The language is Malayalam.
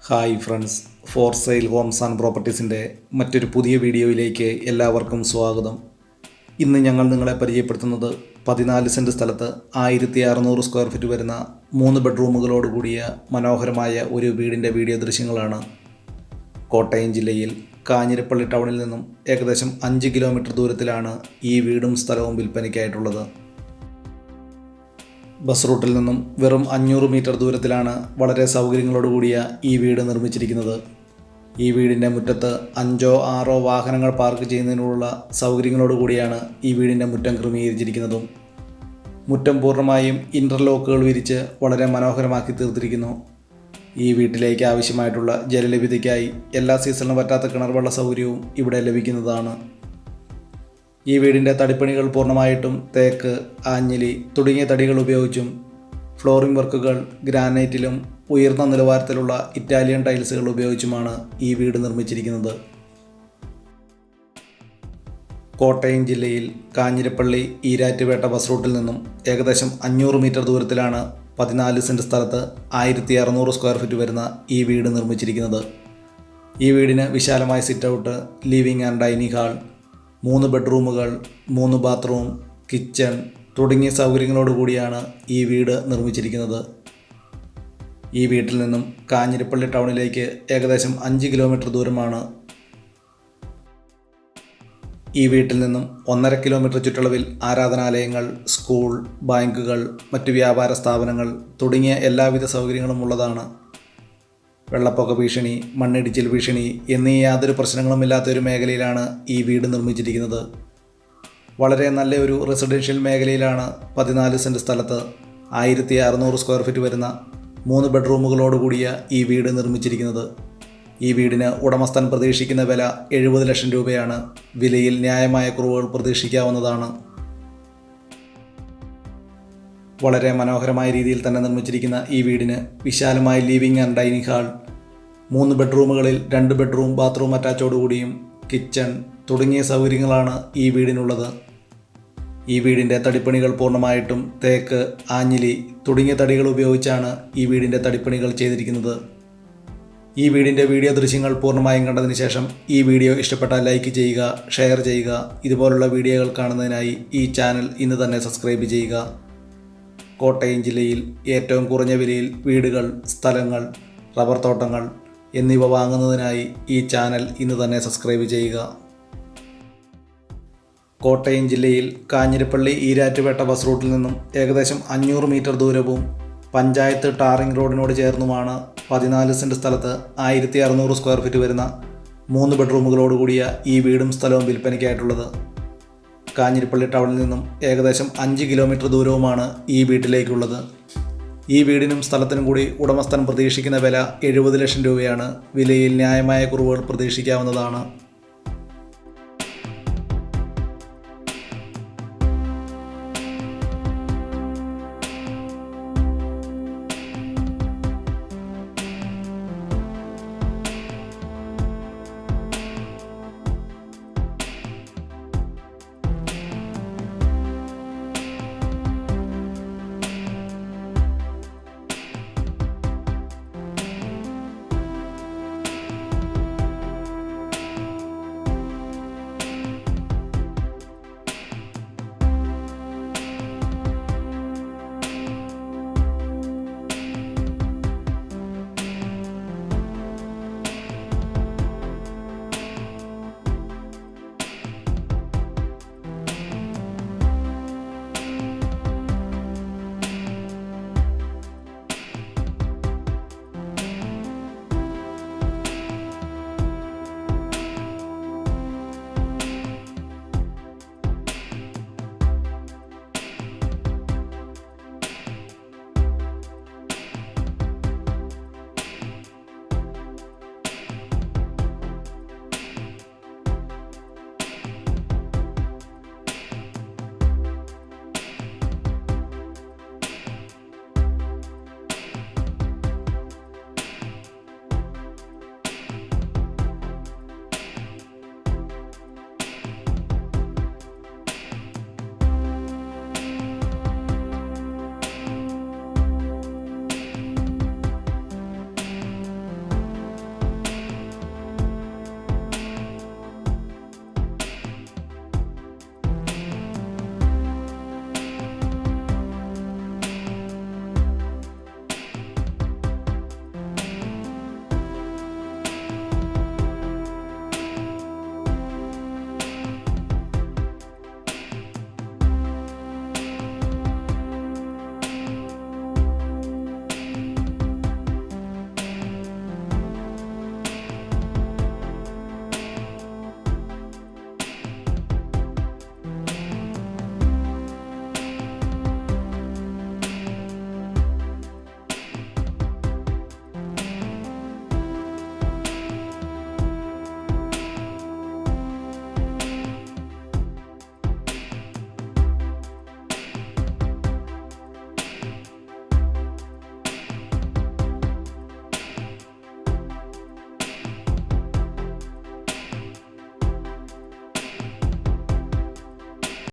Hi friends, for sale homes and പ്രോപ്പർട്ടീസിൻ്റെ മറ്റൊരു പുതിയ വീഡിയോയിലേക്ക് എല്ലാവർക്കും സ്വാഗതം. ഇന്ന് ഞങ്ങൾ നിങ്ങളെ പരിചയപ്പെടുത്തുന്നത് 14 സെൻറ്റ് സ്ഥലത്ത് 1600 സ്ക്വയർ ഫീറ്റ് വരുന്ന 3 ബെഡ്റൂമുകളോട് കൂടിയ മനോഹരമായ ഒരു വീടിൻ്റെ വീഡിയോ ദൃശ്യങ്ങളാണ്. കോട്ടയം ജില്ലയിൽ കാഞ്ഞിരപ്പള്ളി ടൗണിൽ നിന്നും ഏകദേശം 5 കിലോമീറ്റർ ദൂരത്തിലാണ് ഈ വീടും സ്ഥലവും വിൽപ്പനയ്ക്കായിട്ടുള്ളത്. ബസ് റൂട്ടിൽ നിന്നും വെറും 500 മീറ്റർ ദൂരത്തിലാണ് വളരെ സൗകര്യങ്ങളോടുകൂടിയ ഈ വീട് നിർമ്മിച്ചിരിക്കുന്നത്. ഈ വീടിൻ്റെ മുറ്റത്ത് 5-6 വാഹനങ്ങൾ പാർക്ക് ചെയ്യുന്നതിനുള്ള സൗകര്യങ്ങളോടുകൂടിയാണ് ഈ വീടിൻ്റെ മുറ്റം ക്രമീകരിച്ചിരിക്കുന്നതും. മുറ്റം പൂർണ്ണമായും ഇൻ്റർലോക്കുകൾ വിരിച്ച് വളരെ മനോഹരമാക്കി തീർത്തിരിക്കുന്നു. ഈ വീട്ടിലേക്ക് ആവശ്യമായിട്ടുള്ള ജലലഭ്യതയ്ക്കായി എല്ലാ സീസണിലും പറ്റാത്ത കിണർവെള്ള സൗകര്യവും ഇവിടെ ലഭിക്കുന്നതാണ്. ഈ വീടിൻ്റെ തടിപ്പണികൾ പൂർണ്ണമായിട്ടും തേക്ക്, ആഞ്ഞിലി തുടങ്ങിയ തടികൾ ഉപയോഗിച്ചും ഫ്ലോറിംഗ് വർക്കുകൾ ഗ്രാനൈറ്റിലും ഉയർന്ന നിലവാരത്തിലുള്ള ഇറ്റാലിയൻ ടൈൽസുകൾ ഉപയോഗിച്ചുമാണ് ഈ വീട് നിർമ്മിച്ചിരിക്കുന്നത്. കോട്ടയം ജില്ലയിൽ കാഞ്ഞിരപ്പള്ളി ഈരാറ്റുപേട്ട ബസ് റൂട്ടിൽ നിന്നും ഏകദേശം 500 മീറ്റർ ദൂരത്തിലാണ് 14 സെൻറ്റ് സ്ഥലത്ത് 1600 സ്ക്വയർ ഫീറ്റ് വരുന്ന ഈ വീട് നിർമ്മിച്ചിരിക്കുന്നത്. ഈ വീടിന് വിശാലമായ sit out, living and dining hall, 3 ബെഡ്റൂമുകൾ, 3 bathroom, kitchen തുടങ്ങിയ സൗകര്യങ്ങളോടുകൂടിയാണ് ഈ വീട് നിർമ്മിച്ചിരിക്കുന്നത്. ഈ വീട്ടിൽ നിന്നും കാഞ്ഞിരപ്പള്ളി ടൗണിലേക്ക് ഏകദേശം 5 കിലോമീറ്റർ ദൂരമാണ്. ഈ വീട്ടിൽ നിന്നും 1.5 കിലോമീറ്റർ ചുറ്റളവിൽ ആരാധനാലയങ്ങൾ, സ്കൂൾ, ബാങ്കുകൾ, മറ്റ് വ്യാപാര സ്ഥാപനങ്ങൾ തുടങ്ങിയ എല്ലാവിധ സൗകര്യങ്ങളും ഉള്ളതാണ്. വെള്ളപ്പൊക്ക ഭീഷണി, മണ്ണിടിച്ചിൽ ഭീഷണി എന്നീ യാതൊരു പ്രശ്നങ്ങളുമില്ലാത്തൊരു മേഖലയിലാണ് ഈ വീട് നിർമ്മിച്ചിരിക്കുന്നത്. വളരെ നല്ല ഒരു റെസിഡൻഷ്യൽ മേഖലയിലാണ് 14 സെൻറ്റ് സ്ഥലത്ത് 1600 സ്ക്വയർ ഫീറ്റ് വരുന്ന 3 ബെഡ്റൂമുകളോട് കൂടിയ ഈ വീട് നിർമ്മിച്ചിരിക്കുന്നത്. ഈ വീടിന് ഉടമസ്ഥൻ പ്രതീക്ഷിക്കുന്ന വില 70 ലക്ഷം രൂപയാണ്. വിലയിൽ ന്യായമായ കുറവുകൾ പ്രതീക്ഷിക്കാവുന്നതാണ്. വളരെ മനോഹരമായ രീതിയിൽ തന്നെ നിർമ്മിച്ചിരിക്കുന്ന ഈ വീടിന് വിശാലമായ ലിവിംഗ് ആൻഡ് ഡൈനിങ് ഹാൾ, 3 ബെഡ്റൂമുകളിൽ 2 ബെഡ്റൂം ബാത്റൂം അറ്റാച്ചോടുകൂടിയും കിച്ചൺ തുടങ്ങിയ സൗകര്യങ്ങളാണ് ഈ വീടിനുള്ളത്. ഈ വീടിൻ്റെ തടിപ്പണികൾ പൂർണ്ണമായിട്ടും തേക്ക്, ആഞ്ഞിലി തുടങ്ങിയ തടികൾ ഉപയോഗിച്ചാണ് ഈ വീടിൻ്റെ തടിപ്പണികൾ ചെയ്തിരിക്കുന്നത്. ഈ വീടിൻ്റെ വീഡിയോ ദൃശ്യങ്ങൾ പൂർണ്ണമായും കണ്ടതിന് ശേഷം ഈ വീഡിയോ ഇഷ്ടപ്പെട്ടാൽ ലൈക്ക് ചെയ്യുക, ഷെയർ ചെയ്യുക. ഇതുപോലുള്ള വീഡിയോകൾ കാണുന്നതിനായി ഈ ചാനൽ ഇന്ന് തന്നെ സബ്സ്ക്രൈബ് ചെയ്യുക. കോട്ടയം ജില്ലയിൽ ഏറ്റവും കുറഞ്ഞ വിലയിൽ വീടുകൾ, സ്ഥലങ്ങൾ, റബ്ബർ തോട്ടങ്ങൾ എന്നിവ വാങ്ങുന്നതിനായി ഈ ചാനൽ ഇന്ന് തന്നെ സബ്സ്ക്രൈബ് ചെയ്യുക. കോട്ടയം ജില്ലയിൽ കാഞ്ഞിരപ്പള്ളി ഈരാറ്റുപേട്ട ബസ് റൂട്ടിൽ നിന്നും ഏകദേശം 500 മീറ്റർ ദൂരവും പഞ്ചായത്ത് ടാറിംഗ് റോഡിനോട് ചേർന്നുമാണ് 14 സെൻറ്റ് സ്ഥലത്ത് 1600 സ്ക്വയർ ഫീറ്റ് വരുന്ന 3 ബെഡ്റൂമുകളോടുകൂടിയ ഈ വീടും സ്ഥലവും വിൽപ്പനയ്ക്കായിട്ടുള്ളത്. കാഞ്ഞിരപ്പള്ളി ടൗണിൽ നിന്നും ഏകദേശം 5 കിലോമീറ്റർ ദൂരവുമാണ് ഈ വീട്ടിലേക്കുള്ളത്. ഈ വീടിനും സ്ഥലത്തിനും കൂടി ഉടമസ്ഥൻ പ്രതീക്ഷിക്കുന്ന വില 70 ലക്ഷം രൂപയാണ്. വിലയിൽ ന്യായമായ കുറവുകൾ പ്രതീക്ഷിക്കാവുന്നതാണ്.